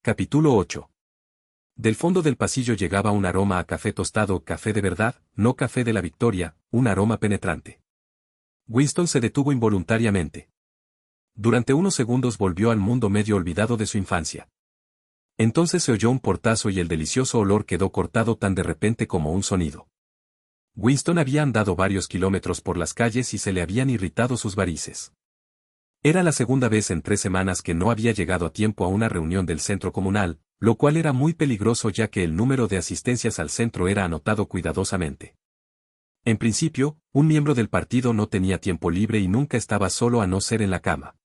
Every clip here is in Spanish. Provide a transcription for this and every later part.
Capítulo 8. Del fondo del pasillo llegaba un aroma a café tostado, café de verdad, no café de la Victoria, un aroma penetrante. Winston se detuvo involuntariamente. Durante unos segundos volvió al mundo medio olvidado de su infancia. Entonces se oyó un portazo y el delicioso olor quedó cortado tan de repente como un sonido. Winston había andado varios kilómetros por las calles y se le habían irritado sus varices. Era la segunda vez en 3 semanas que no había llegado a tiempo a una reunión del centro comunal, lo cual era muy peligroso ya que el número de asistencias al centro era anotado cuidadosamente. En principio, un miembro del partido no tenía tiempo libre y nunca estaba solo a no ser en la cama.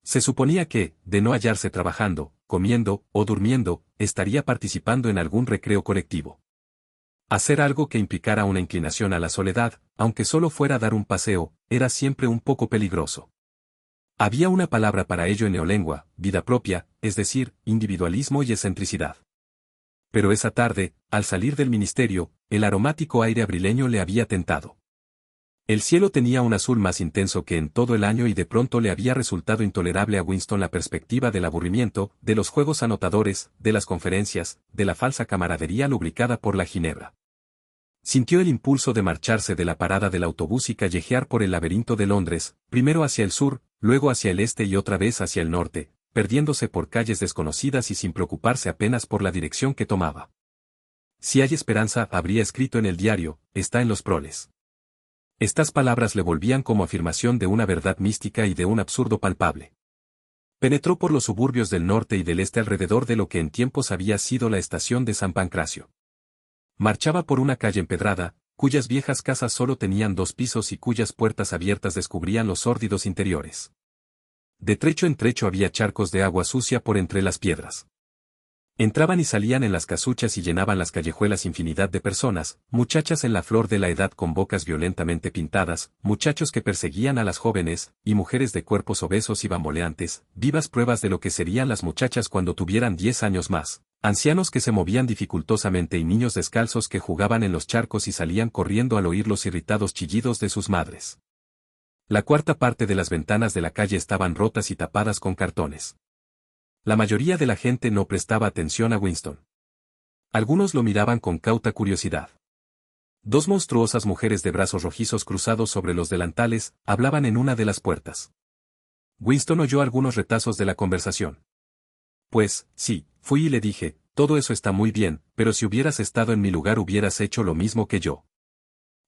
Se suponía que, de no hallarse trabajando, comiendo o durmiendo, estaría participando en algún recreo colectivo. Hacer algo que implicara una inclinación a la soledad, aunque solo fuera dar un paseo, era siempre un poco peligroso. Había una palabra para ello en neolengua, vida propia, es decir, individualismo y excentricidad. Pero esa tarde, al salir del ministerio, el aromático aire abrileño le había tentado. El cielo tenía un azul más intenso que en todo el año y de pronto le había resultado intolerable a Winston la perspectiva del aburrimiento, de los juegos anotadores, de las conferencias, de la falsa camaradería lubricada por la ginebra. Sintió el impulso de marcharse de la parada del autobús y callejear por el laberinto de Londres, primero hacia el sur, luego hacia el este y otra vez hacia el norte, perdiéndose por calles desconocidas y sin preocuparse apenas por la dirección que tomaba. Si hay esperanza, habría escrito en el diario, está en los proles. Estas palabras le volvían como afirmación de una verdad mística y de un absurdo palpable. Penetró por los suburbios del norte y del este alrededor de lo que en tiempos había sido la estación de San Pancracio. Marchaba por una calle empedrada, cuyas viejas casas solo tenían 2 pisos y cuyas puertas abiertas descubrían los sórdidos interiores. De trecho en trecho había charcos de agua sucia por entre las piedras. Entraban y salían en las casuchas y llenaban las callejuelas infinidad de personas, muchachas en la flor de la edad con bocas violentamente pintadas, muchachos que perseguían a las jóvenes, y mujeres de cuerpos obesos y bamboleantes, vivas pruebas de lo que serían las muchachas cuando tuvieran 10 años más. Ancianos que se movían dificultosamente y niños descalzos que jugaban en los charcos y salían corriendo al oír los irritados chillidos de sus madres. La cuarta parte de las ventanas de la calle estaban rotas y tapadas con cartones. La mayoría de la gente no prestaba atención a Winston. Algunos lo miraban con cauta curiosidad. 2 monstruosas mujeres de brazos rojizos cruzados sobre los delantales hablaban en una de las puertas. Winston oyó algunos retazos de la conversación. Pues, sí, fui y le dije, todo eso está muy bien, pero si hubieras estado en mi lugar hubieras hecho lo mismo que yo.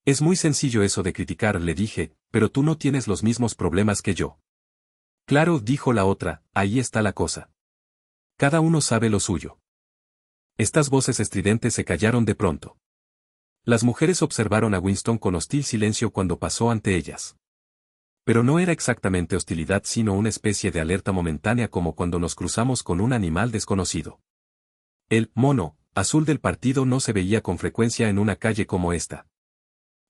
Es muy sencillo eso de criticar, le dije, pero tú no tienes los mismos problemas que yo. Claro, dijo la otra, ahí está la cosa. Cada uno sabe lo suyo. Estas voces estridentes se callaron de pronto. Las mujeres observaron a Winston con hostil silencio cuando pasó ante ellas. Pero no era exactamente hostilidad sino una especie de alerta momentánea como cuando nos cruzamos con un animal desconocido. El mono azul del partido no se veía con frecuencia en una calle como esta.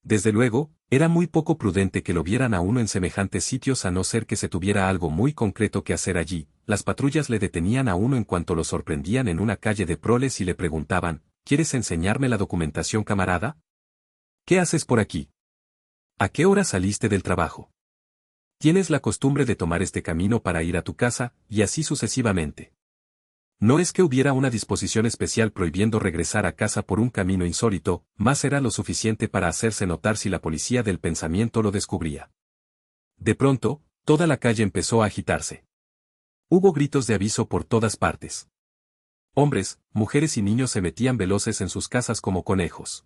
Desde luego, era muy poco prudente que lo vieran a uno en semejantes sitios a no ser que se tuviera algo muy concreto que hacer allí. Las patrullas le detenían a uno en cuanto lo sorprendían en una calle de proles y le preguntaban, ¿quieres enseñarme la documentación, camarada? ¿Qué haces por aquí? ¿A qué hora saliste del trabajo? ¿Tienes la costumbre de tomar este camino para ir a tu casa? Y así sucesivamente. No es que hubiera una disposición especial prohibiendo regresar a casa por un camino insólito, más era lo suficiente para hacerse notar si la policía del pensamiento lo descubría. De pronto, toda la calle empezó a agitarse. Hubo gritos de aviso por todas partes. Hombres, mujeres y niños se metían veloces en sus casas como conejos.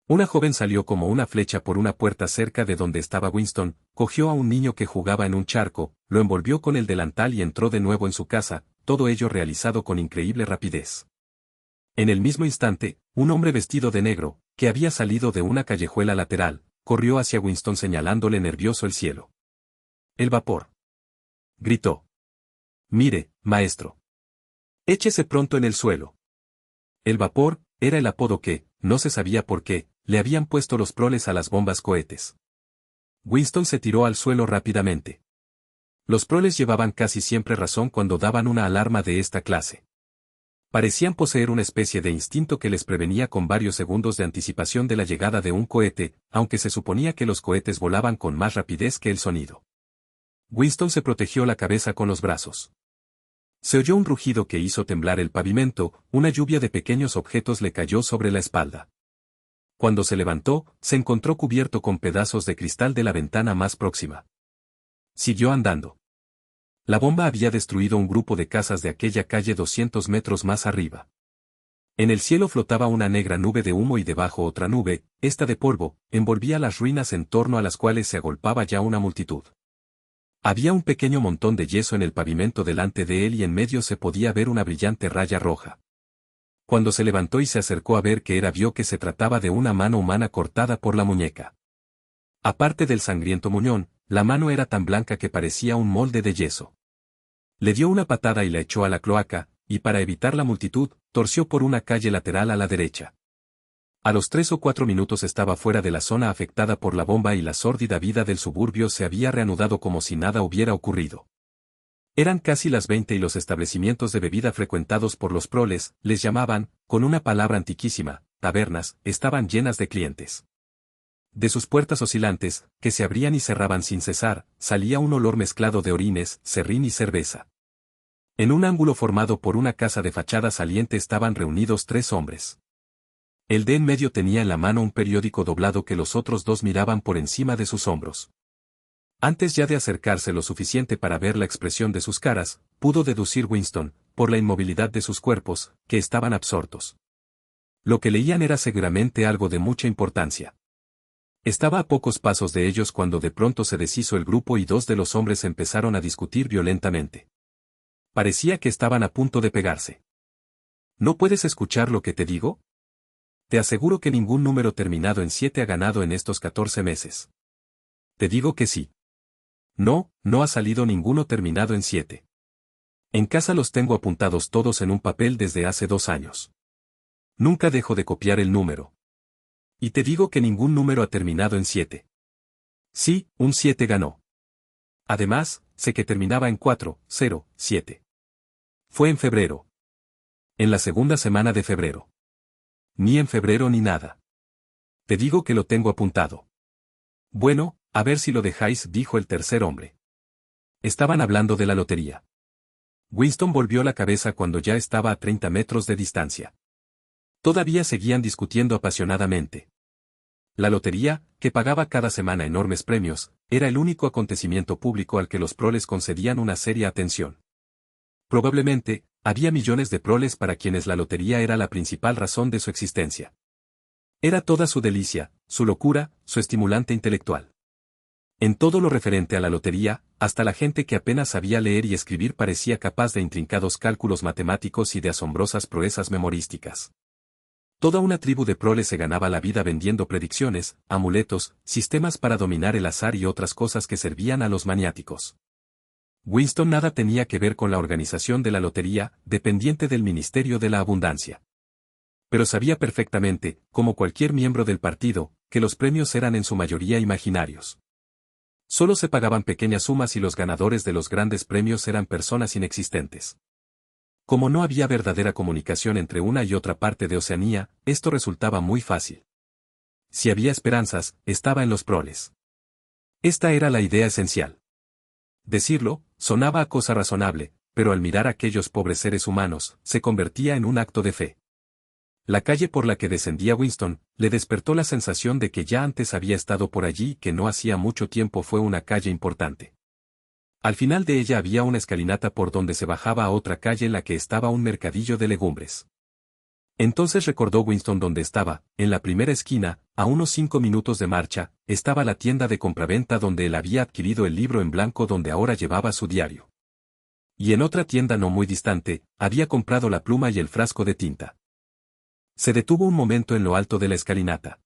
Una joven salió como una flecha por una puerta cerca de donde estaba Winston, cogió a un niño que jugaba en un charco, lo envolvió con el delantal y entró de nuevo en su casa, todo ello realizado con increíble rapidez. En el mismo instante, un hombre vestido de negro, que había salido de una callejuela lateral, corrió hacia Winston señalándole nervioso el cielo. «El vapor», gritó. «Mire, maestro. Échese pronto en el suelo». El vapor era el apodo que, no se sabía por qué, le habían puesto los proles a las bombas cohetes. Winston se tiró al suelo rápidamente. Los proles llevaban casi siempre razón cuando daban una alarma de esta clase. Parecían poseer una especie de instinto que les prevenía con varios segundos de anticipación de la llegada de un cohete, aunque se suponía que los cohetes volaban con más rapidez que el sonido. Winston se protegió la cabeza con los brazos. Se oyó un rugido que hizo temblar el pavimento, una lluvia de pequeños objetos le cayó sobre la espalda. Cuando se levantó, se encontró cubierto con pedazos de cristal de la ventana más próxima. Siguió andando. La bomba había destruido un grupo de casas de aquella calle 200 metros más arriba. En el cielo flotaba una negra nube de humo y debajo otra nube, esta de polvo, envolvía las ruinas en torno a las cuales se agolpaba ya una multitud. Había un pequeño montón de yeso en el pavimento delante de él y en medio se podía ver una brillante raya roja. Cuando se levantó y se acercó a ver qué era, vio que se trataba de una mano humana cortada por la muñeca. Aparte del sangriento muñón, la mano era tan blanca que parecía un molde de yeso. Le dio una patada y la echó a la cloaca, y para evitar la multitud, torció por una calle lateral a la derecha. A los 3 o 4 minutos estaba fuera de la zona afectada por la bomba y la sórdida vida del suburbio se había reanudado como si nada hubiera ocurrido. Eran casi las 20 y los establecimientos de bebida frecuentados por los proles, les llamaban, con una palabra antiquísima, tabernas, estaban llenas de clientes. De sus puertas oscilantes, que se abrían y cerraban sin cesar, salía un olor mezclado de orines, serrín y cerveza. En un ángulo formado por una casa de fachada saliente estaban reunidos 3 hombres. El de en medio tenía en la mano un periódico doblado que los otros 2 miraban por encima de sus hombros. Antes ya de acercarse lo suficiente para ver la expresión de sus caras, pudo deducir Winston, por la inmovilidad de sus cuerpos, que estaban absortos. Lo que leían era seguramente algo de mucha importancia. Estaba a pocos pasos de ellos cuando de pronto se deshizo el grupo y 2 de los hombres empezaron a discutir violentamente. Parecía que estaban a punto de pegarse. ¿No puedes escuchar lo que te digo? Te aseguro que ningún número terminado en 7 ha ganado en estos 14 meses. Te digo que sí. No, no ha salido ninguno terminado en 7. En casa los tengo apuntados todos en un papel desde hace 2 años. Nunca dejo de copiar el número. Y te digo que ningún número ha terminado en 7. Sí, un 7 ganó. Además, sé que terminaba en 4, 0, 7. Fue en febrero. En la segunda semana de febrero. Ni en febrero ni nada. Te digo que lo tengo apuntado. Bueno, a ver si lo dejáis, dijo el tercer hombre. Estaban hablando de la lotería. Winston volvió la cabeza cuando ya estaba a 30 metros de distancia. Todavía seguían discutiendo apasionadamente. La lotería, que pagaba cada semana enormes premios, era el único acontecimiento público al que los proles concedían una seria atención. Probablemente, había millones de proles para quienes la lotería era la principal razón de su existencia. Era toda su delicia, su locura, su estimulante intelectual. En todo lo referente a la lotería, hasta la gente que apenas sabía leer y escribir parecía capaz de intrincados cálculos matemáticos y de asombrosas proezas memorísticas. Toda una tribu de proles se ganaba la vida vendiendo predicciones, amuletos, sistemas para dominar el azar y otras cosas que servían a los maniáticos. Winston nada tenía que ver con la organización de la lotería, dependiente del Ministerio de la Abundancia. Pero sabía perfectamente, como cualquier miembro del partido, que los premios eran en su mayoría imaginarios. Solo se pagaban pequeñas sumas y los ganadores de los grandes premios eran personas inexistentes. Como no había verdadera comunicación entre una y otra parte de Oceanía, esto resultaba muy fácil. Si había esperanzas, estaba en los proles. Esta era la idea esencial. Decirlo, sonaba a cosa razonable, pero al mirar a aquellos pobres seres humanos, se convertía en un acto de fe. La calle por la que descendía Winston, le despertó la sensación de que ya antes había estado por allí y que no hacía mucho tiempo fue una calle importante. Al final de ella había una escalinata por donde se bajaba a otra calle en la que estaba un mercadillo de legumbres. Entonces recordó Winston dónde estaba, en la primera esquina, a unos 5 minutos de marcha, estaba la tienda de compraventa donde él había adquirido el libro en blanco donde ahora llevaba su diario. Y en otra tienda no muy distante, había comprado la pluma y el frasco de tinta. Se detuvo un momento en lo alto de la escalinata.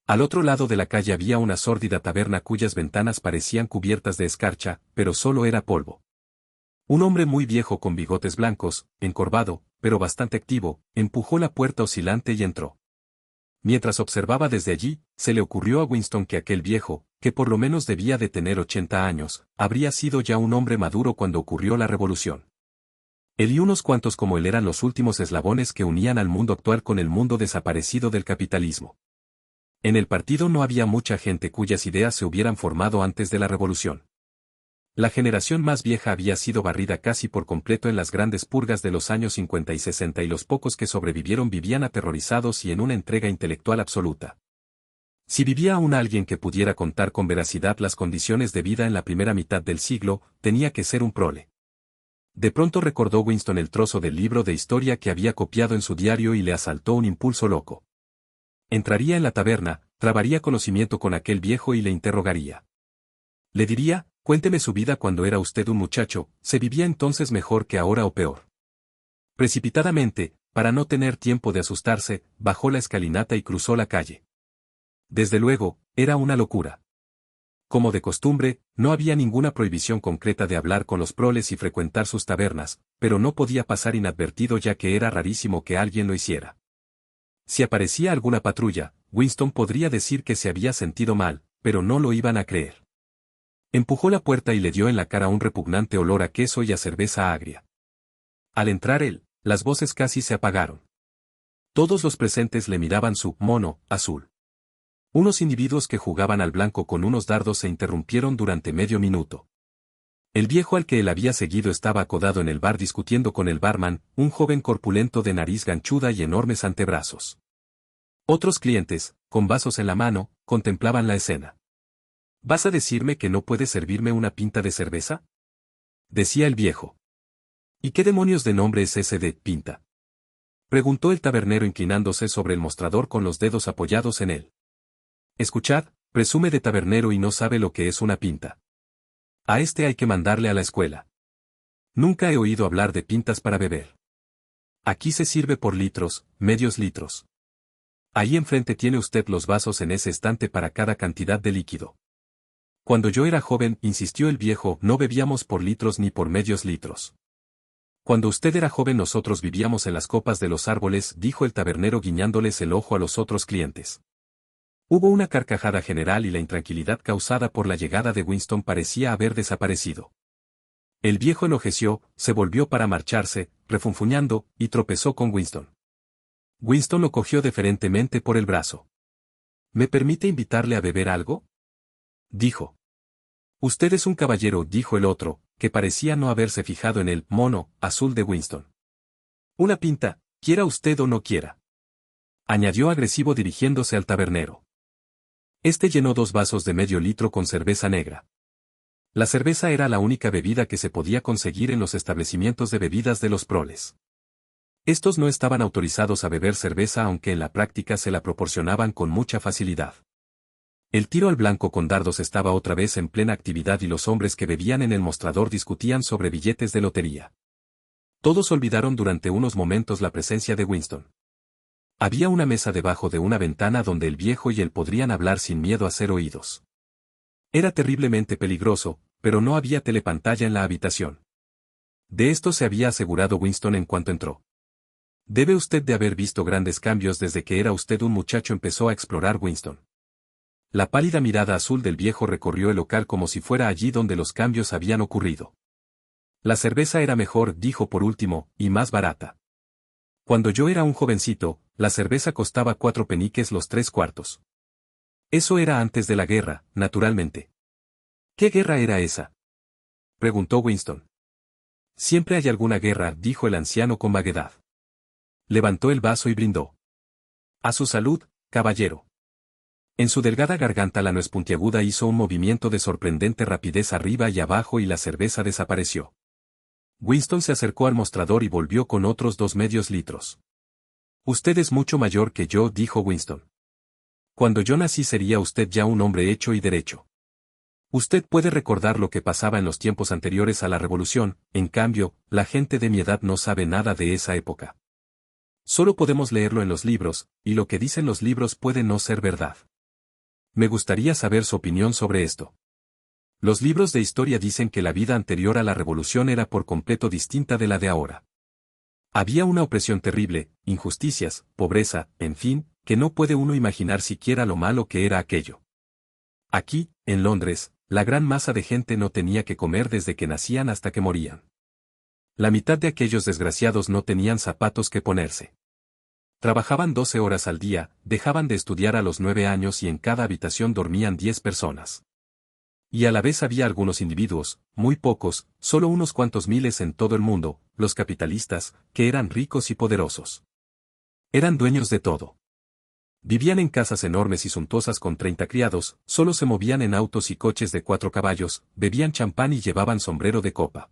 Al otro lado de la calle había una sórdida taberna cuyas ventanas parecían cubiertas de escarcha, pero solo era polvo. Un hombre muy viejo con bigotes blancos, encorvado, pero bastante activo, empujó la puerta oscilante y entró. Mientras observaba desde allí, se le ocurrió a Winston que aquel viejo, que por lo menos debía de tener 80 años, habría sido ya un hombre maduro cuando ocurrió la revolución. Él y unos cuantos como él eran los últimos eslabones que unían al mundo actual con el mundo desaparecido del capitalismo. En el partido no había mucha gente cuyas ideas se hubieran formado antes de la revolución. La generación más vieja había sido barrida casi por completo en las grandes purgas de los años 50 y 60 y los pocos que sobrevivieron vivían aterrorizados y en una entrega intelectual absoluta. Si vivía aún alguien que pudiera contar con veracidad las condiciones de vida en la primera mitad del siglo, tenía que ser un prole. De pronto recordó Winston el trozo del libro de historia que había copiado en su diario y le asaltó un impulso loco. Entraría en la taberna, trabaría conocimiento con aquel viejo y le interrogaría. Le diría, cuénteme su vida cuando era usted un muchacho, ¿se vivía entonces mejor que ahora o peor? Precipitadamente, para no tener tiempo de asustarse, bajó la escalinata y cruzó la calle. Desde luego, era una locura. Como de costumbre, no había ninguna prohibición concreta de hablar con los proles y frecuentar sus tabernas, pero no podía pasar inadvertido ya que era rarísimo que alguien lo hiciera. Si aparecía alguna patrulla, Winston podría decir que se había sentido mal, pero no lo iban a creer. Empujó la puerta y le dio en la cara un repugnante olor a queso y a cerveza agria. Al entrar él, las voces casi se apagaron. Todos los presentes le miraban su mono azul. Unos individuos que jugaban al blanco con unos dardos se interrumpieron durante medio minuto. El viejo al que él había seguido estaba acodado en el bar discutiendo con el barman, un joven corpulento de nariz ganchuda y enormes antebrazos. Otros clientes, con vasos en la mano, contemplaban la escena. ¿Vas a decirme que no puedes servirme una pinta de cerveza?, decía el viejo. ¿Y qué demonios de nombre es ese de pinta?, preguntó el tabernero inclinándose sobre el mostrador con los dedos apoyados en él. Escuchad, presume de tabernero y no sabe lo que es una pinta. A este hay que mandarle a la escuela. Nunca he oído hablar de pintas para beber. Aquí se sirve por litros, medios litros. Ahí enfrente tiene usted los vasos en ese estante para cada cantidad de líquido. Cuando yo era joven, insistió el viejo, no bebíamos por litros ni por medios litros. Cuando usted era joven nosotros vivíamos en las copas de los árboles, dijo el tabernero guiñándoles el ojo a los otros clientes. Hubo una carcajada general y la intranquilidad causada por la llegada de Winston parecía haber desaparecido. El viejo enlojeció, se volvió para marcharse, refunfuñando, y tropezó con Winston. Winston lo cogió deferentemente por el brazo. ¿Me permite invitarle a beber algo?, dijo. Usted es un caballero, dijo el otro, que parecía no haberse fijado en el mono azul de Winston. Una pinta, quiera usted o no quiera, añadió agresivo dirigiéndose al tabernero. Este llenó 2 vasos de medio litro con cerveza negra. La cerveza era la única bebida que se podía conseguir en los establecimientos de bebidas de los proles. Estos no estaban autorizados a beber cerveza aunque en la práctica se la proporcionaban con mucha facilidad. El tiro al blanco con dardos estaba otra vez en plena actividad y los hombres que bebían en el mostrador discutían sobre billetes de lotería. Todos olvidaron durante unos momentos la presencia de Winston. Había una mesa debajo de una ventana donde el viejo y él podrían hablar sin miedo a ser oídos. Era terriblemente peligroso, pero no había telepantalla en la habitación. De esto se había asegurado Winston en cuanto entró. Debe usted de haber visto grandes cambios desde que era usted un muchacho, empezó a explorar Winston. La pálida mirada azul del viejo recorrió el local como si fuera allí donde los cambios habían ocurrido. La cerveza era mejor, dijo por último, y más barata. Cuando yo era un jovencito, la cerveza costaba 4 peniques los 3/4. Eso era antes de la guerra, naturalmente. ¿Qué guerra era esa?, preguntó Winston. Siempre hay alguna guerra, dijo el anciano con vaguedad. Levantó el vaso y brindó. A su salud, caballero. En su delgada garganta la nuez puntiaguda hizo un movimiento de sorprendente rapidez arriba y abajo y la cerveza desapareció. Winston se acercó al mostrador y volvió con otros 2 medios litros. Usted es mucho mayor que yo, dijo Winston. Cuando yo nací sería usted ya un hombre hecho y derecho. Usted puede recordar lo que pasaba en los tiempos anteriores a la revolución, en cambio, la gente de mi edad no sabe nada de esa época. Solo podemos leerlo en los libros, y lo que dicen los libros puede no ser verdad. Me gustaría saber su opinión sobre esto. Los libros de historia dicen que la vida anterior a la revolución era por completo distinta de la de ahora. Había una opresión terrible, injusticias, pobreza, en fin, que no puede uno imaginar siquiera lo malo que era aquello. Aquí, en Londres, la gran masa de gente no tenía que comer desde que nacían hasta que morían. La mitad de aquellos desgraciados no tenían zapatos que ponerse. Trabajaban 12 horas al día, dejaban de estudiar a los 9 años y en cada habitación dormían 10 personas. Y a la vez había algunos individuos, muy pocos, solo unos cuantos miles en todo el mundo, los capitalistas, que eran ricos y poderosos. Eran dueños de todo. Vivían en casas enormes y suntuosas con 30 criados, solo se movían en autos y coches de 4 caballos, bebían champán y llevaban sombrero de copa.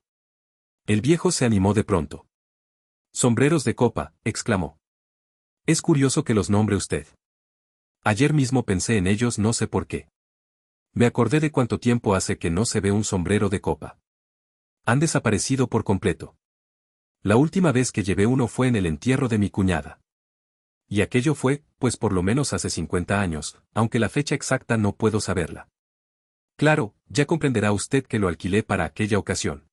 El viejo se animó de pronto. «Sombreros de copa», exclamó. «Es curioso que los nombre usted. Ayer mismo pensé en ellos, no sé por qué. Me acordé de cuánto tiempo hace que no se ve un sombrero de copa. Han desaparecido por completo. La última vez que llevé uno fue en el entierro de mi cuñada. Y aquello fue, pues por lo menos hace 50 años, aunque la fecha exacta no puedo saberla. Claro, ya comprenderá usted que lo alquilé para aquella ocasión.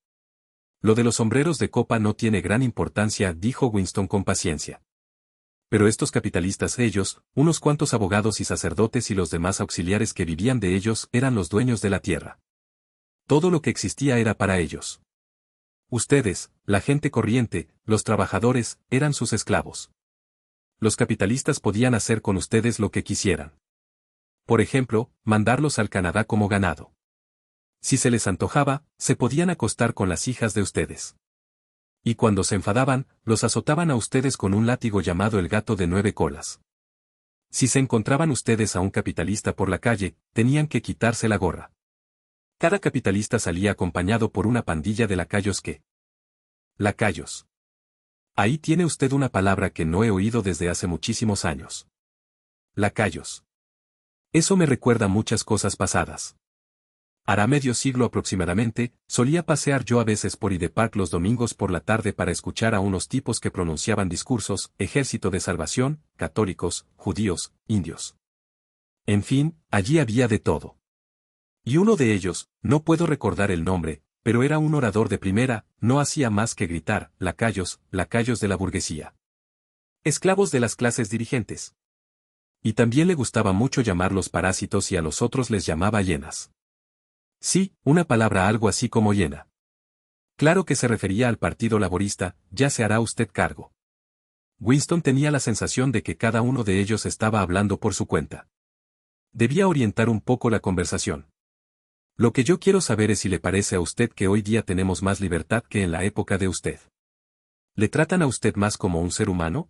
Lo de los sombreros de copa no tiene gran importancia, dijo Winston con paciencia. Pero estos capitalistas, ellos, unos cuantos abogados y sacerdotes y los demás auxiliares que vivían de ellos, eran los dueños de la tierra. Todo lo que existía era para ellos. Ustedes, la gente corriente, los trabajadores, eran sus esclavos. Los capitalistas podían hacer con ustedes lo que quisieran. Por ejemplo, mandarlos al Canadá como ganado. Si se les antojaba, se podían acostar con las hijas de ustedes. Y cuando se enfadaban, los azotaban a ustedes con un látigo llamado el gato de 9 colas. Si se encontraban ustedes a un capitalista por la calle, tenían que quitarse la gorra. Cada capitalista salía acompañado por una pandilla de lacayos que... Lacayos. Ahí tiene usted una palabra que no he oído desde hace muchísimos años. Lacayos. Eso me recuerda muchas cosas pasadas. Hará medio siglo aproximadamente, solía pasear yo a veces por Hyde Park los domingos por la tarde para escuchar a unos tipos que pronunciaban discursos, Ejército de Salvación, católicos, judíos, indios. En fin, allí había de todo. Y uno de ellos, no puedo recordar el nombre, pero era un orador de primera, no hacía más que gritar, lacayos, lacayos de la burguesía. Esclavos de las clases dirigentes. Y también le gustaba mucho llamarlos parásitos y a los otros les llamaba hienas. Sí, una palabra algo así como hiena. Claro que se refería al Partido Laborista, ya se hará usted cargo. Winston tenía la sensación de que cada uno de ellos estaba hablando por su cuenta. Debía orientar un poco la conversación. Lo que yo quiero saber es si le parece a usted que hoy día tenemos más libertad que en la época de usted. ¿Le tratan a usted más como un ser humano?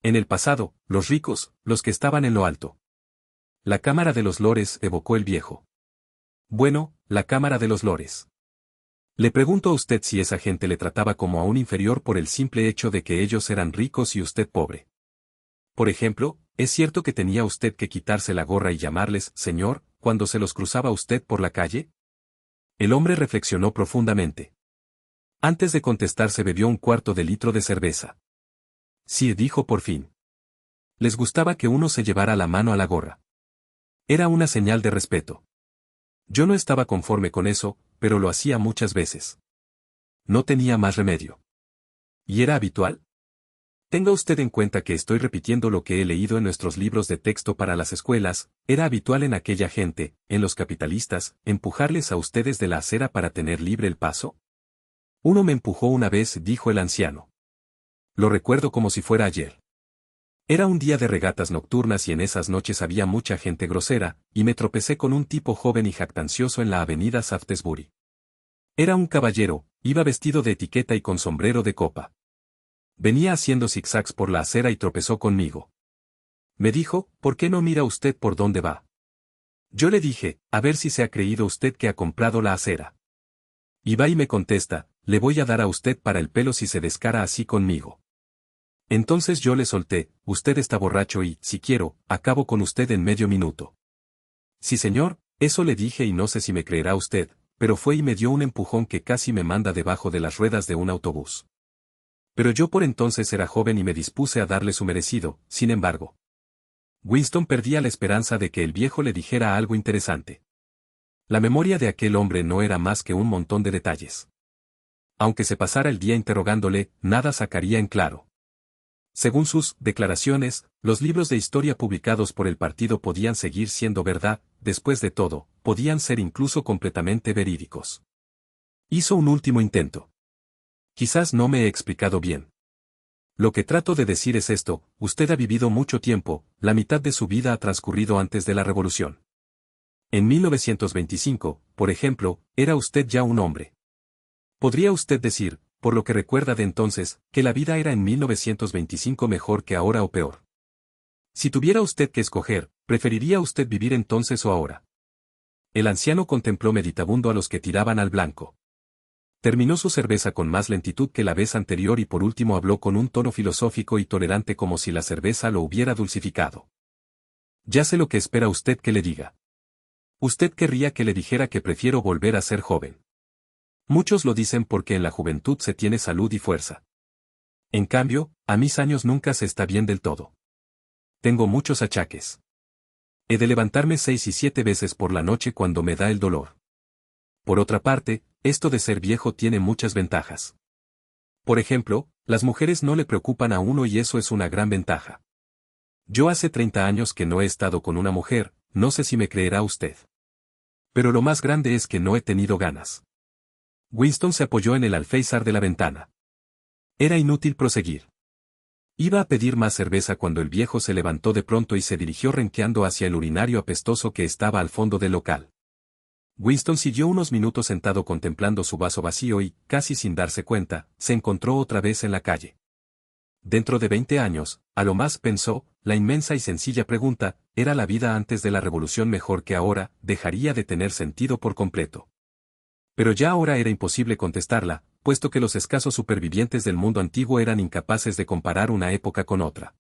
En el pasado, los ricos, los que estaban en lo alto. La Cámara de los Lores, evocó el viejo. Bueno, la Cámara de los Lores. Le pregunto a usted si esa gente le trataba como a un inferior por el simple hecho de que ellos eran ricos y usted pobre. Por ejemplo, ¿es cierto que tenía usted que quitarse la gorra y llamarles señor cuando se los cruzaba usted por la calle? El hombre reflexionó profundamente. Antes de contestar se bebió un cuarto de litro de cerveza. Sí, dijo por fin. Les gustaba que uno se llevara la mano a la gorra. Era una señal de respeto. Yo no estaba conforme con eso, pero lo hacía muchas veces. No tenía más remedio. ¿Y era habitual? Tenga usted en cuenta que estoy repitiendo lo que he leído en nuestros libros de texto para las escuelas, era habitual en aquella gente, en los capitalistas, empujarles a ustedes de la acera para tener libre el paso. Uno me empujó una vez, dijo el anciano. Lo recuerdo como si fuera ayer. Era un día de regatas nocturnas y en esas noches había mucha gente grosera, y me tropecé con un tipo joven y jactancioso en la avenida Shaftesbury. Era un caballero, iba vestido de etiqueta y con sombrero de copa. Venía haciendo zigzags por la acera y tropezó conmigo. Me dijo, ¿por qué no mira usted por dónde va? Yo le dije, a ver si se ha creído usted que ha comprado la acera. Y va y me contesta, le voy a dar a usted para el pelo si se descara así conmigo. Entonces yo le solté, usted está borracho y, si quiero, acabo con usted en medio minuto. Sí señor, eso le dije y no sé si me creerá usted, pero fue y me dio un empujón que casi me manda debajo de las ruedas de un autobús. Pero yo por entonces era joven y me dispuse a darle su merecido, sin embargo. Winston perdía la esperanza de que el viejo le dijera algo interesante. La memoria de aquel hombre no era más que un montón de detalles. Aunque se pasara el día interrogándole, nada sacaría en claro. Según sus declaraciones, los libros de historia publicados por el partido podían seguir siendo verdad, después de todo, podían ser incluso completamente verídicos. Hizo un último intento. Quizás no me he explicado bien. Lo que trato de decir es esto, usted ha vivido mucho tiempo, la mitad de su vida ha transcurrido antes de la revolución. En 1925, por ejemplo, era usted ya un hombre. ¿Podría usted decir, por lo que recuerda de entonces, que la vida era en 1925 mejor que ahora o peor? Si tuviera usted que escoger, ¿preferiría usted vivir entonces o ahora? El anciano contempló meditabundo a los que tiraban al blanco. Terminó su cerveza con más lentitud que la vez anterior y por último habló con un tono filosófico y tolerante como si la cerveza lo hubiera dulcificado. Ya sé lo que espera usted que le diga. Usted querría que le dijera que prefiero volver a ser joven. Muchos lo dicen porque en la juventud se tiene salud y fuerza. En cambio, a mis años nunca se está bien del todo. Tengo muchos achaques. He de levantarme 6 y 7 veces por la noche cuando me da el dolor. Por otra parte, esto de ser viejo tiene muchas ventajas. Por ejemplo, las mujeres no le preocupan a uno y eso es una gran ventaja. Yo hace 30 años que no he estado con una mujer, no sé si me creerá usted. Pero lo más grande es que no he tenido ganas. Winston se apoyó en el alféizar de la ventana. Era inútil proseguir. Iba a pedir más cerveza cuando el viejo se levantó de pronto y se dirigió renqueando hacia el urinario apestoso que estaba al fondo del local. Winston siguió unos minutos sentado contemplando su vaso vacío y, casi sin darse cuenta, se encontró otra vez en la calle. Dentro de 20 años, a lo más pensó, la inmensa y sencilla pregunta, ¿era la vida antes de la revolución mejor que ahora? Dejaría de tener sentido por completo. Pero ya ahora era imposible contestarla, puesto que los escasos supervivientes del mundo antiguo eran incapaces de comparar una época con otra.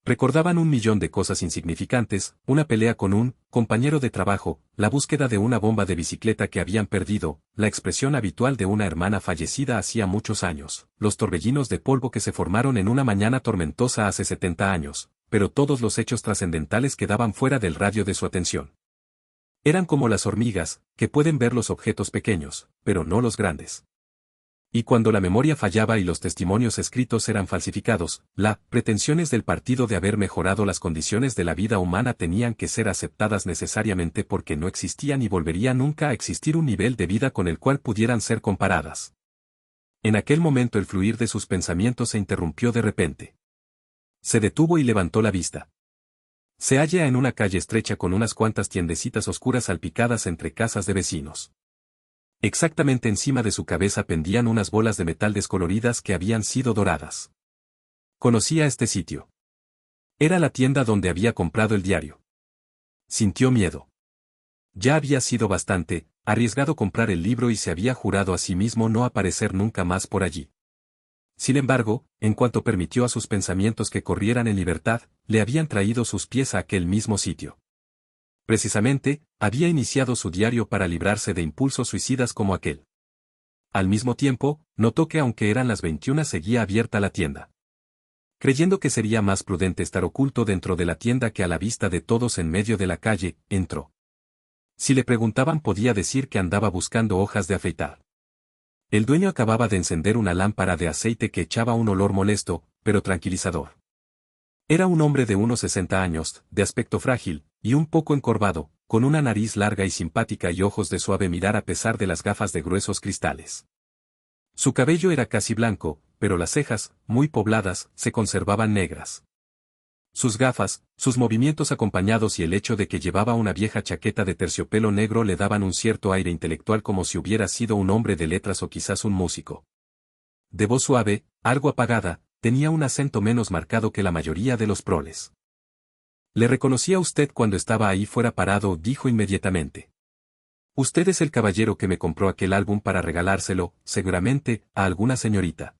Recordaban 1.000.000 de cosas insignificantes, una pelea con un compañero de trabajo, la búsqueda de una bomba de bicicleta que habían perdido, la expresión habitual de una hermana fallecida hacía muchos años, los torbellinos de polvo que se formaron en una mañana tormentosa hace 70 años, pero todos los hechos trascendentales quedaban fuera del radio de su atención. Eran como las hormigas, que pueden ver los objetos pequeños, pero no los grandes. Y cuando la memoria fallaba y los testimonios escritos eran falsificados, las pretensiones del partido de haber mejorado las condiciones de la vida humana tenían que ser aceptadas necesariamente porque no existía ni volvería nunca a existir un nivel de vida con el cual pudieran ser comparadas. En aquel momento el fluir de sus pensamientos se interrumpió de repente. Se detuvo y levantó la vista. Se halla en una calle estrecha con unas cuantas tiendecitas oscuras salpicadas entre casas de vecinos. Exactamente encima de su cabeza pendían unas bolas de metal descoloridas que habían sido doradas. Conocía este sitio. Era la tienda donde había comprado el diario. Sintió miedo. Ya había sido bastante arriesgado comprar el libro y se había jurado a sí mismo no aparecer nunca más por allí. Sin embargo, en cuanto permitió a sus pensamientos que corrieran en libertad, le habían traído sus pies a aquel mismo sitio. Precisamente, había iniciado su diario para librarse de impulsos suicidas como aquel. Al mismo tiempo, notó que aunque eran las 21 seguía abierta la tienda. Creyendo que sería más prudente estar oculto dentro de la tienda que a la vista de todos en medio de la calle, entró. Si le preguntaban podía decir que andaba buscando hojas de afeitar. El dueño acababa de encender una lámpara de aceite que echaba un olor molesto, pero tranquilizador. Era un hombre de unos 60 años, de aspecto frágil, y un poco encorvado, con una nariz larga y simpática y ojos de suave mirar a pesar de las gafas de gruesos cristales. Su cabello era casi blanco, pero las cejas, muy pobladas, se conservaban negras. Sus gafas, sus movimientos acompañados y el hecho de que llevaba una vieja chaqueta de terciopelo negro le daban un cierto aire intelectual como si hubiera sido un hombre de letras o quizás un músico. De voz suave, algo apagada, tenía un acento menos marcado que la mayoría de los proles. «Le reconocí a usted cuando estaba ahí fuera parado», dijo inmediatamente. «Usted es el caballero que me compró aquel álbum para regalárselo, seguramente, a alguna señorita.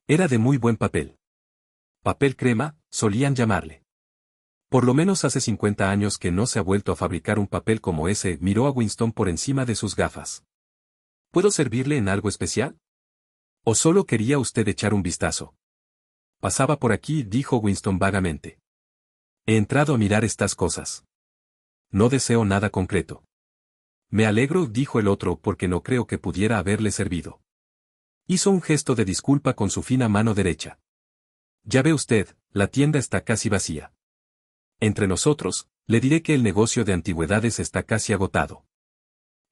Era de muy buen papel. Papel crema, solían llamarle. Por lo menos hace 50 años que no se ha vuelto a fabricar un papel como ese», miró a Winston por encima de sus gafas. «¿Puedo servirle en algo especial? ¿O solo quería usted echar un vistazo?» «Pasaba por aquí», dijo Winston vagamente. «He entrado a mirar estas cosas. No deseo nada concreto». «Me alegro», dijo el otro, «porque no creo que pudiera haberle servido». Hizo un gesto de disculpa con su fina mano derecha. «Ya ve usted, la tienda está casi vacía. Entre nosotros, le diré que el negocio de antigüedades está casi agotado.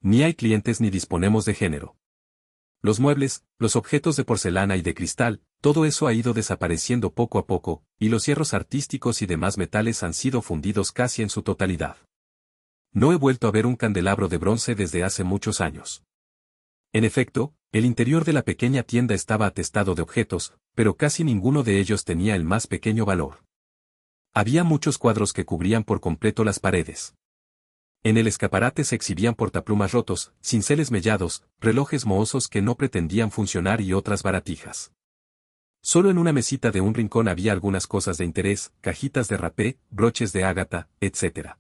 Ni hay clientes ni disponemos de género. Los muebles, los objetos de porcelana y de cristal, todo eso ha ido desapareciendo poco a poco, y los hierros artísticos y demás metales han sido fundidos casi en su totalidad. No he vuelto a ver un candelabro de bronce desde hace muchos años. En efecto, el interior de la pequeña tienda estaba atestado de objetos, pero casi ninguno de ellos tenía el más pequeño valor. Había muchos cuadros que cubrían por completo las paredes. En el escaparate se exhibían portaplumas rotos, cinceles mellados, relojes mohosos que no pretendían funcionar y otras baratijas. Solo en una mesita de un rincón había algunas cosas de interés, cajitas de rapé, broches de ágata, etc.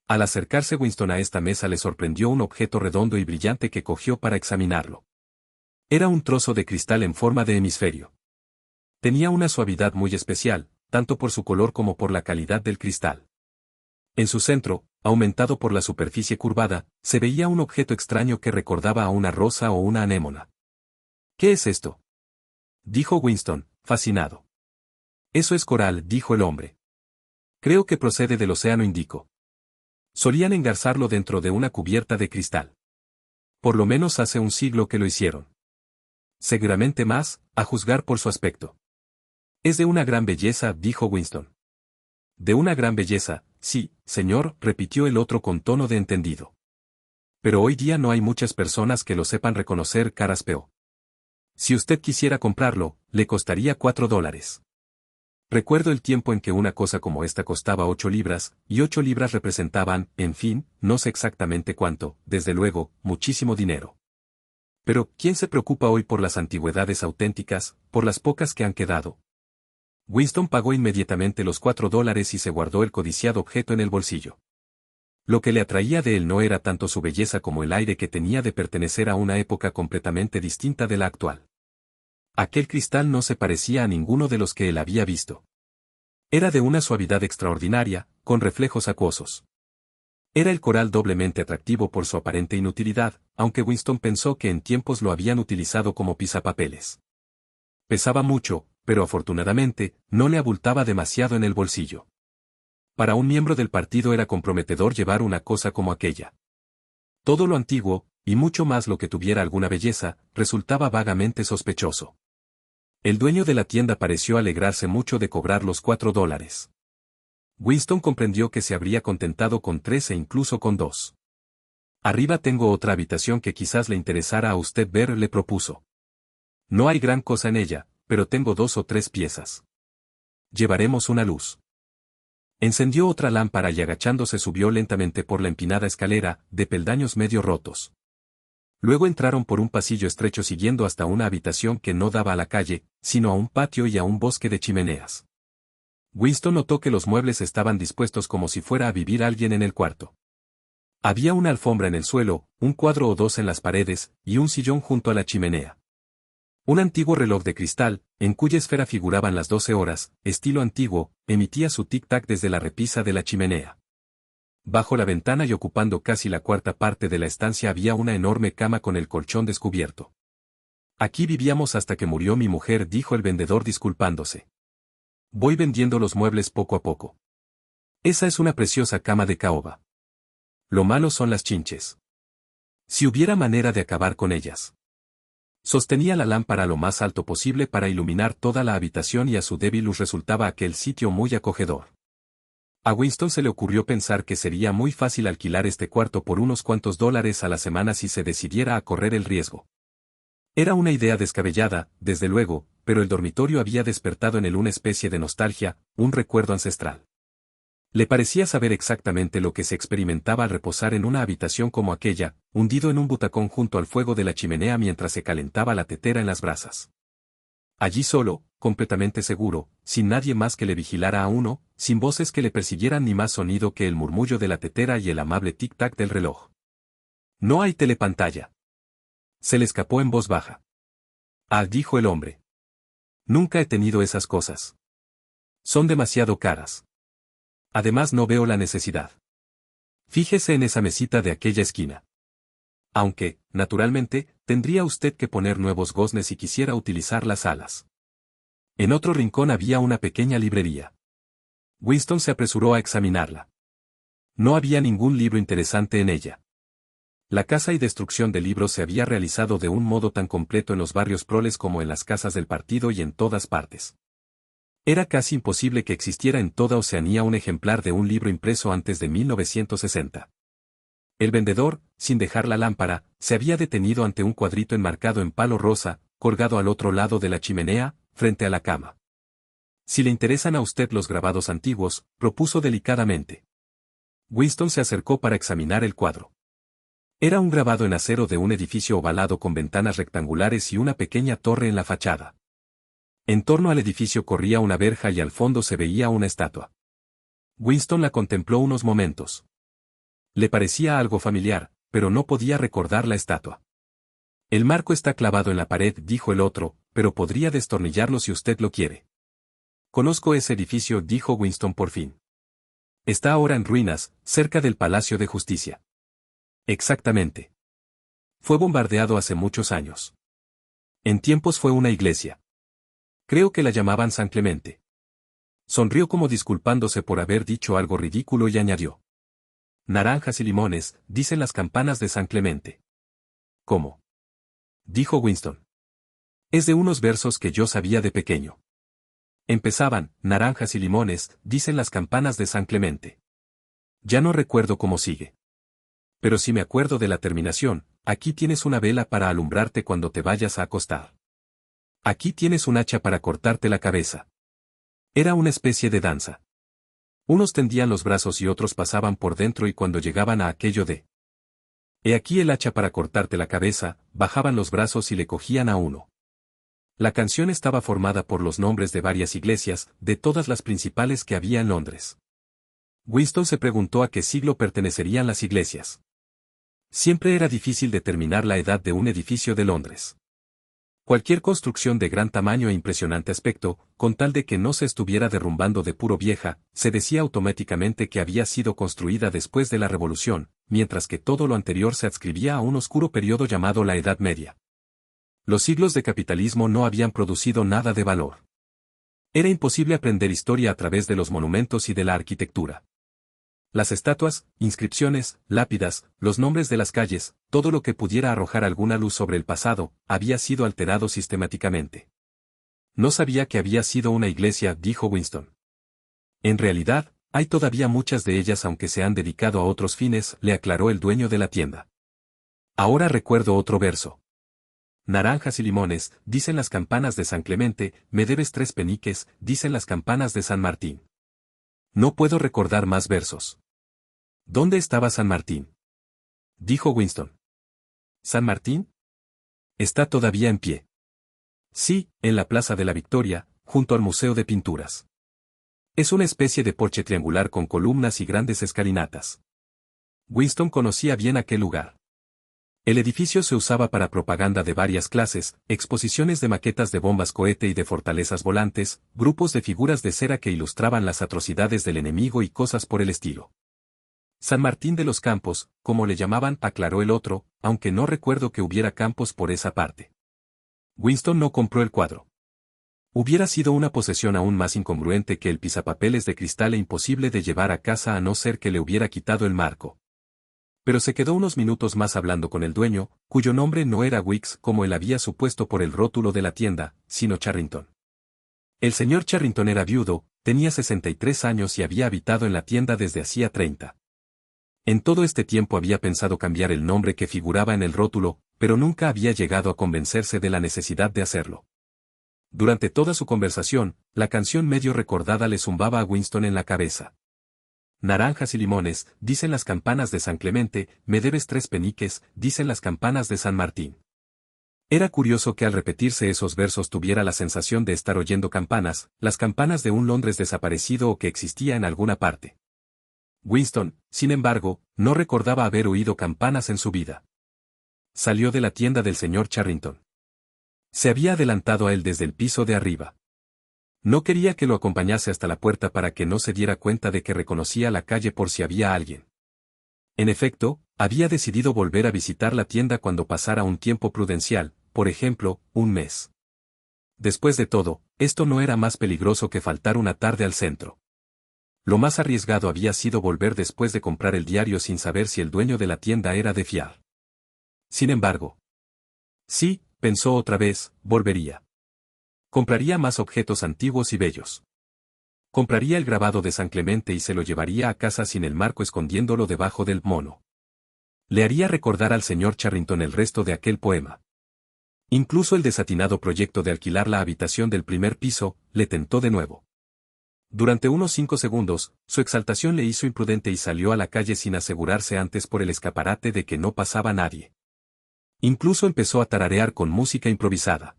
Al acercarse Winston a esta mesa le sorprendió un objeto redondo y brillante que cogió para examinarlo. Era un trozo de cristal en forma de hemisferio. Tenía una suavidad muy especial, tanto por su color como por la calidad del cristal. En su centro, aumentado por la superficie curvada, se veía un objeto extraño que recordaba a una rosa o una anémona. ¿Qué es esto?, dijo Winston, fascinado. Eso es coral, dijo el hombre. Creo que procede del Océano Índico. Solían engarzarlo dentro de una cubierta de cristal. Por lo menos hace un siglo que lo hicieron. Seguramente más, a juzgar por su aspecto. Es de una gran belleza, dijo Winston. De una gran belleza, sí, señor, repitió el otro con tono de entendido. Pero hoy día no hay muchas personas que lo sepan reconocer caras peor. Si usted quisiera comprarlo, le costaría $4. Recuerdo el tiempo en que una cosa como esta costaba 8 libras, y 8 libras representaban, en fin, no sé exactamente cuánto, desde luego, muchísimo dinero. Pero, ¿quién se preocupa hoy por las antigüedades auténticas, por las pocas que han quedado? Winston pagó inmediatamente los $4 y se guardó el codiciado objeto en el bolsillo. Lo que le atraía de él no era tanto su belleza como el aire que tenía de pertenecer a una época completamente distinta de la actual. Aquel cristal no se parecía a ninguno de los que él había visto. Era de una suavidad extraordinaria, con reflejos acuosos. Era el coral doblemente atractivo por su aparente inutilidad, aunque Winston pensó que en tiempos lo habían utilizado como pisapapeles. Pesaba mucho, pero afortunadamente, no le abultaba demasiado en el bolsillo. Para un miembro del partido era comprometedor llevar una cosa como aquella. Todo lo antiguo, y mucho más lo que tuviera alguna belleza, resultaba vagamente sospechoso. El dueño de la tienda pareció alegrarse mucho de cobrar los $4. Winston comprendió que se habría contentado con 3 e incluso con 2. Arriba tengo otra habitación que quizás le interesara a usted ver, le propuso. No hay gran cosa en ella, pero tengo 2 o 3 piezas. Llevaremos una luz. Encendió otra lámpara y agachándose subió lentamente por la empinada escalera, de peldaños medio rotos. Luego entraron por un pasillo estrecho siguiendo hasta una habitación que no daba a la calle, sino a un patio y a un bosque de chimeneas. Winston notó que los muebles estaban dispuestos como si fuera a vivir alguien en el cuarto. Había una alfombra en el suelo, un cuadro o dos en las paredes, y un sillón junto a la chimenea. Un antiguo reloj de cristal, en cuya esfera figuraban las 12 horas, estilo antiguo, emitía su tic-tac desde la repisa de la chimenea. Bajo la ventana y ocupando casi la cuarta parte de la estancia había una enorme cama con el colchón descubierto. Aquí vivíamos hasta que murió mi mujer, dijo el vendedor disculpándose. Voy vendiendo los muebles poco a poco. Esa es una preciosa cama de caoba. Lo malo son las chinches. Si hubiera manera de acabar con ellas. Sostenía la lámpara lo más alto posible para iluminar toda la habitación y a su débil luz resultaba aquel sitio muy acogedor. A Winston se le ocurrió pensar que sería muy fácil alquilar este cuarto por unos cuantos $1 a la semana si se decidiera a correr el riesgo. Era una idea descabellada, desde luego, pero el dormitorio había despertado en él una especie de nostalgia, un recuerdo ancestral. Le parecía saber exactamente lo que se experimentaba al reposar en una habitación como aquella, hundido en un butacón junto al fuego de la chimenea mientras se calentaba la tetera en las brasas. Allí solo, completamente seguro, sin nadie más que le vigilara a uno, sin voces que le persiguieran ni más sonido que el murmullo de la tetera y el amable tic-tac del reloj. No hay telepantalla. Se le escapó en voz baja. Ah, dijo el hombre. Nunca he tenido esas cosas. Son demasiado caras. Además no veo la necesidad. Fíjese en esa mesita de aquella esquina. Aunque, naturalmente, tendría usted que poner nuevos goznes si quisiera utilizar las alas. En otro rincón había una pequeña librería. Winston se apresuró a examinarla. No había ningún libro interesante en ella. La caza y destrucción de libros se había realizado de un modo tan completo en los barrios proles como en las casas del partido y en todas partes. Era casi imposible que existiera en toda Oceanía un ejemplar de un libro impreso antes de 1960. El vendedor, sin dejar la lámpara, se había detenido ante un cuadrito enmarcado en palo rosa, colgado al otro lado de la chimenea, frente a la cama. Si le interesan a usted los grabados antiguos, propuso delicadamente. Winston se acercó para examinar el cuadro. Era un grabado en acero de un edificio ovalado con ventanas rectangulares y una pequeña torre en la fachada. En torno al edificio corría una verja y al fondo se veía una estatua. Winston la contempló unos momentos. Le parecía algo familiar, pero no podía recordar la estatua. El marco está clavado en la pared, dijo el otro, pero podría destornillarlo si usted lo quiere. Conozco ese edificio, dijo Winston por fin. Está ahora en ruinas, cerca del Palacio de Justicia. Exactamente. Fue bombardeado hace muchos años. En tiempos fue una iglesia. Creo que la llamaban San Clemente. Sonrió como disculpándose por haber dicho algo ridículo y añadió. Naranjas y limones, dicen las campanas de San Clemente. ¿Cómo? Dijo Winston. Es de unos versos que yo sabía de pequeño. Empezaban, naranjas y limones, dicen las campanas de San Clemente. Ya no recuerdo cómo sigue. Pero si me acuerdo de la terminación, aquí tienes una vela para alumbrarte cuando te vayas a acostar. Aquí tienes un hacha para cortarte la cabeza. Era una especie de danza. Unos tendían los brazos y otros pasaban por dentro y cuando llegaban a aquello de he aquí el hacha para cortarte la cabeza, bajaban los brazos y le cogían a uno. La canción estaba formada por los nombres de varias iglesias, de todas las principales que había en Londres. Winston se preguntó a qué siglo pertenecerían las iglesias. Siempre era difícil determinar la edad de un edificio de Londres. Cualquier construcción de gran tamaño e impresionante aspecto, con tal de que no se estuviera derrumbando de puro vieja, se decía automáticamente que había sido construida después de la Revolución, mientras que todo lo anterior se adscribía a un oscuro periodo llamado la Edad Media. Los siglos de capitalismo no habían producido nada de valor. Era imposible aprender historia a través de los monumentos y de la arquitectura. Las estatuas, inscripciones, lápidas, los nombres de las calles, todo lo que pudiera arrojar alguna luz sobre el pasado, había sido alterado sistemáticamente. No sabía que había sido una iglesia, dijo Winston. En realidad, hay todavía muchas de ellas aunque se han dedicado a otros fines, le aclaró el dueño de la tienda. Ahora recuerdo otro verso. Naranjas y limones, dicen las campanas de San Clemente, me debes 3 peniques, dicen las campanas de San Martín. No puedo recordar más versos. ¿Dónde estaba San Martín? Dijo Winston. ¿San Martín? Está todavía en pie. Sí, en la Plaza de la Victoria, junto al Museo de Pinturas. Es una especie de porche triangular con columnas y grandes escalinatas. Winston conocía bien aquel lugar. El edificio se usaba para propaganda de varias clases, exposiciones de maquetas de bombas cohete y de fortalezas volantes, grupos de figuras de cera que ilustraban las atrocidades del enemigo y cosas por el estilo. San Martín de los Campos, como le llamaban, aclaró el otro, aunque no recuerdo que hubiera campos por esa parte. Winston no compró el cuadro. Hubiera sido una posesión aún más incongruente que el pisapapeles de cristal e imposible de llevar a casa a no ser que le hubiera quitado el marco. Pero se quedó unos minutos más hablando con el dueño, cuyo nombre no era Weeks como él había supuesto por el rótulo de la tienda, sino Charrington. El señor Charrington era viudo, tenía 63 años y había habitado en la tienda desde hacía 30. En todo este tiempo había pensado cambiar el nombre que figuraba en el rótulo, pero nunca había llegado a convencerse de la necesidad de hacerlo. Durante toda su conversación, la canción medio recordada le zumbaba a Winston en la cabeza. Naranjas y limones, dicen las campanas de San Clemente, me debes 3 peniques, dicen las campanas de San Martín. Era curioso que al repetirse esos versos tuviera la sensación de estar oyendo campanas, las campanas de un Londres desaparecido o que existía en alguna parte. Winston, sin embargo, no recordaba haber oído campanas en su vida. Salió de la tienda del señor Charrington. Se había adelantado a él desde el piso de arriba. No quería que lo acompañase hasta la puerta para que no se diera cuenta de que reconocía la calle por si había alguien. En efecto, había decidido volver a visitar la tienda cuando pasara un tiempo prudencial, por ejemplo, un mes. Después de todo, esto no era más peligroso que faltar una tarde al centro. Lo más arriesgado había sido volver después de comprar el diario sin saber si el dueño de la tienda era de fiar. Sin embargo, sí, pensó otra vez, volvería. Compraría más objetos antiguos y bellos. Compraría el grabado de San Clemente y se lo llevaría a casa sin el marco escondiéndolo debajo del mono. Le haría recordar al señor Charrington el resto de aquel poema. Incluso el desatinado proyecto de alquilar la habitación del primer piso, le tentó de nuevo. Durante unos 5 segundos, su exaltación le hizo imprudente y salió a la calle sin asegurarse antes por el escaparate de que no pasaba nadie. Incluso empezó a tararear con música improvisada.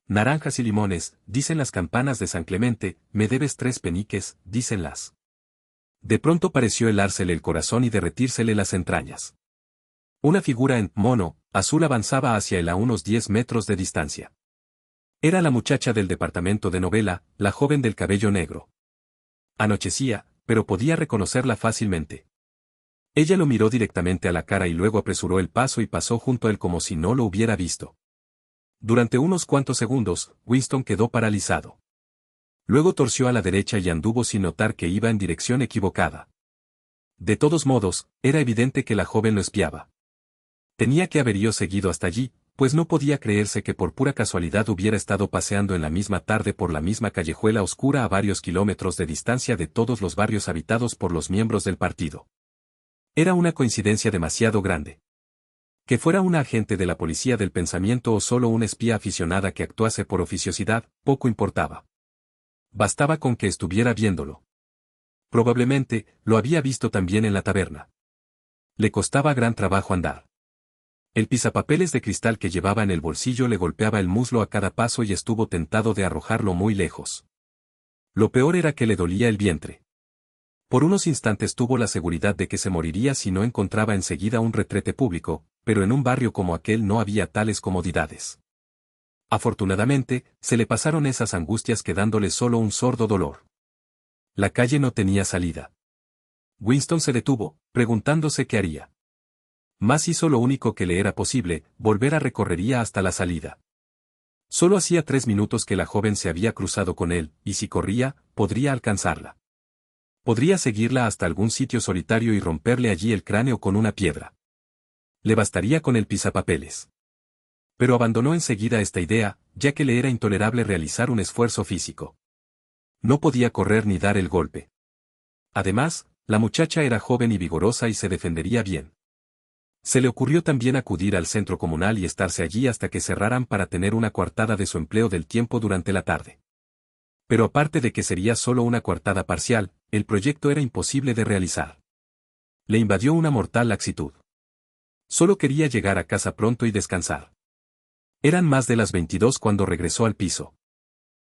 Naranjas y limones, dicen las campanas de San Clemente, me debes 3 peniques, dícenlas. De pronto pareció helársele el corazón y derretírsele las entrañas. Una figura en mono azul avanzaba hacia él a unos 10 metros de distancia. Era la muchacha del departamento de novela, la joven del cabello negro. Anochecía, pero podía reconocerla fácilmente. Ella lo miró directamente a la cara y luego apresuró el paso y pasó junto a él como si no lo hubiera visto. Durante unos cuantos segundos, Winston quedó paralizado. Luego torció a la derecha y anduvo sin notar que iba en dirección equivocada. De todos modos, era evidente que la joven lo espiaba. Tenía que haber ido seguido hasta allí, pues no podía creerse que por pura casualidad hubiera estado paseando en la misma tarde por la misma callejuela oscura a varios kilómetros de distancia de todos los barrios habitados por los miembros del partido. Era una coincidencia demasiado grande. Que fuera una agente de la policía del pensamiento o solo una espía aficionada que actuase por oficiosidad, poco importaba. Bastaba con que estuviera viéndolo. Probablemente, lo había visto también en la taberna. Le costaba gran trabajo andar. El pisapapeles de cristal que llevaba en el bolsillo le golpeaba el muslo a cada paso y estuvo tentado de arrojarlo muy lejos. Lo peor era que le dolía el vientre. Por unos instantes tuvo la seguridad de que se moriría si no encontraba enseguida un retrete público, pero en un barrio como aquel no había tales comodidades. Afortunadamente, se le pasaron esas angustias quedándole solo un sordo dolor. La calle no tenía salida. Winston se detuvo, preguntándose qué haría. Mas hizo lo único que le era posible, volver a recorrería hasta la salida. Solo hacía 3 minutos que la joven se había cruzado con él, y si corría, podría alcanzarla. Podría seguirla hasta algún sitio solitario y romperle allí el cráneo con una piedra. Le bastaría con el pisapapeles. Pero abandonó enseguida esta idea, ya que le era intolerable realizar un esfuerzo físico. No podía correr ni dar el golpe. Además, la muchacha era joven y vigorosa y se defendería bien. Se le ocurrió también acudir al centro comunal y estarse allí hasta que cerraran para tener una coartada de su empleo del tiempo durante la tarde. Pero aparte de que sería solo una coartada parcial, el proyecto era imposible de realizar. Le invadió una mortal laxitud. Solo quería llegar a casa pronto y descansar. Eran más de las 22 cuando regresó al piso.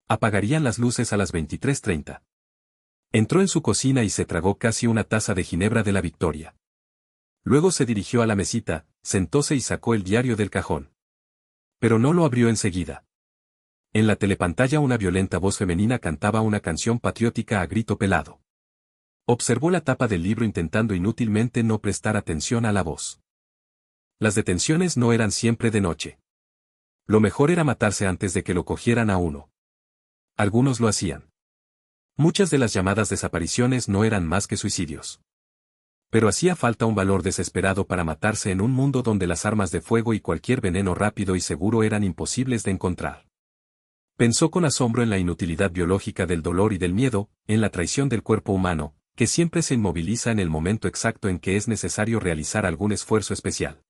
Apagarían las luces a las 23:30. Entró en su cocina y se tragó casi una taza de ginebra de la Victoria. Luego se dirigió a la mesita, sentóse y sacó el diario del cajón. Pero no lo abrió enseguida. En la telepantalla una violenta voz femenina cantaba una canción patriótica a grito pelado. Observó la tapa del libro intentando inútilmente no prestar atención a la voz. Las detenciones no eran siempre de noche. Lo mejor era matarse antes de que lo cogieran a uno. Algunos lo hacían. Muchas de las llamadas desapariciones no eran más que suicidios. Pero hacía falta un valor desesperado para matarse en un mundo donde las armas de fuego y cualquier veneno rápido y seguro eran imposibles de encontrar. Pensó con asombro en la inutilidad biológica del dolor y del miedo, en la traición del cuerpo humano, que siempre se inmoviliza en el momento exacto en que es necesario realizar algún esfuerzo especial.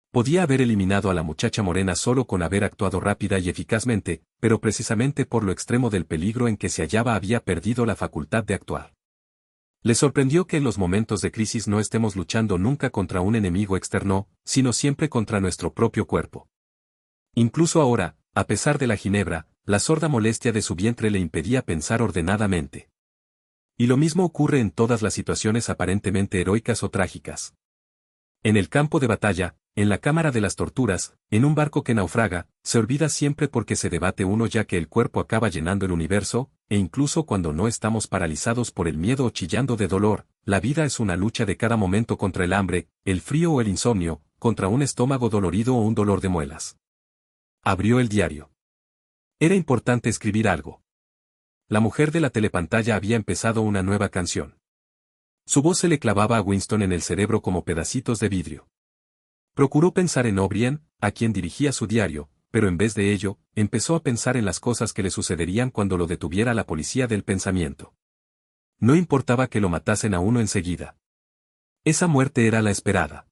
Podía haber eliminado a la muchacha morena solo con haber actuado rápida y eficazmente, pero precisamente por lo extremo del peligro en que se hallaba había perdido la facultad de actuar. Le sorprendió que en los momentos de crisis no estemos luchando nunca contra un enemigo externo, sino siempre contra nuestro propio cuerpo. Incluso ahora, a pesar de la ginebra, la sorda molestia de su vientre le impedía pensar ordenadamente. Y lo mismo ocurre en todas las situaciones aparentemente heroicas o trágicas. En el campo de batalla, en la cámara de las torturas, en un barco que naufraga, se olvida siempre porque se debate uno ya que el cuerpo acaba llenando el universo, e incluso cuando no estamos paralizados por el miedo o chillando de dolor, la vida es una lucha de cada momento contra el hambre, el frío o el insomnio, contra un estómago dolorido o un dolor de muelas. Abrió el diario. Era importante escribir algo. La mujer de la telepantalla había empezado una nueva canción. Su voz se le clavaba a Winston en el cerebro como pedacitos de vidrio. Procuró pensar en O'Brien, a quien dirigía su diario, pero en vez de ello, empezó a pensar en las cosas que le sucederían cuando lo detuviera la policía del pensamiento. No importaba que lo matasen a uno enseguida. Esa muerte era la esperada.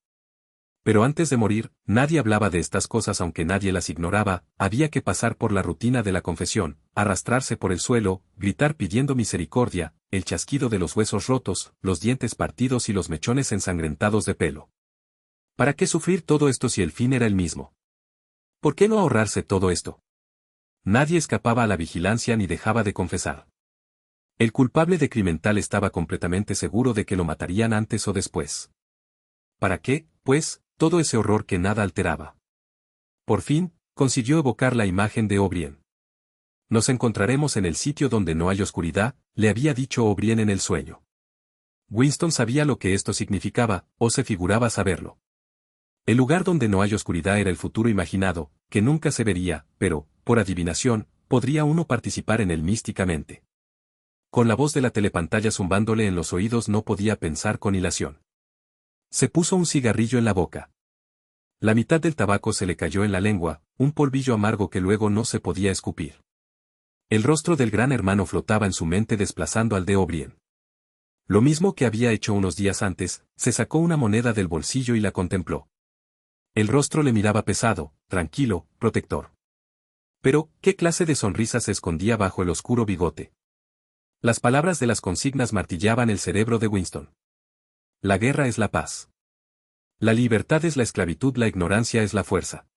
Pero antes de morir, nadie hablaba de estas cosas aunque nadie las ignoraba, había que pasar por la rutina de la confesión, arrastrarse por el suelo, gritar pidiendo misericordia, el chasquido de los huesos rotos, los dientes partidos y los mechones ensangrentados de pelo. ¿Para qué sufrir todo esto si el fin era el mismo? ¿Por qué no ahorrarse todo esto? Nadie escapaba a la vigilancia ni dejaba de confesar. El culpable de criminal estaba completamente seguro de que lo matarían antes o después. ¿Para qué, pues, todo ese horror que nada alteraba? Por fin, consiguió evocar la imagen de O'Brien. Nos encontraremos en el sitio donde no hay oscuridad, le había dicho O'Brien en el sueño. Winston sabía lo que esto significaba, o se figuraba saberlo. El lugar donde no hay oscuridad era el futuro imaginado, que nunca se vería, pero, por adivinación, podría uno participar en él místicamente. Con la voz de la telepantalla zumbándole en los oídos no podía pensar con hilación. Se puso un cigarrillo en la boca. La mitad del tabaco se le cayó en la lengua, un polvillo amargo que luego no se podía escupir. El rostro del gran hermano flotaba en su mente desplazando al de O'Brien. Lo mismo que había hecho unos días antes, se sacó una moneda del bolsillo y la contempló. El rostro le miraba pesado, tranquilo, protector. Pero, ¿qué clase de sonrisa se escondía bajo el oscuro bigote? Las palabras de las consignas martillaban el cerebro de Winston. La guerra es la paz. La libertad es la esclavitud, la ignorancia es la fuerza.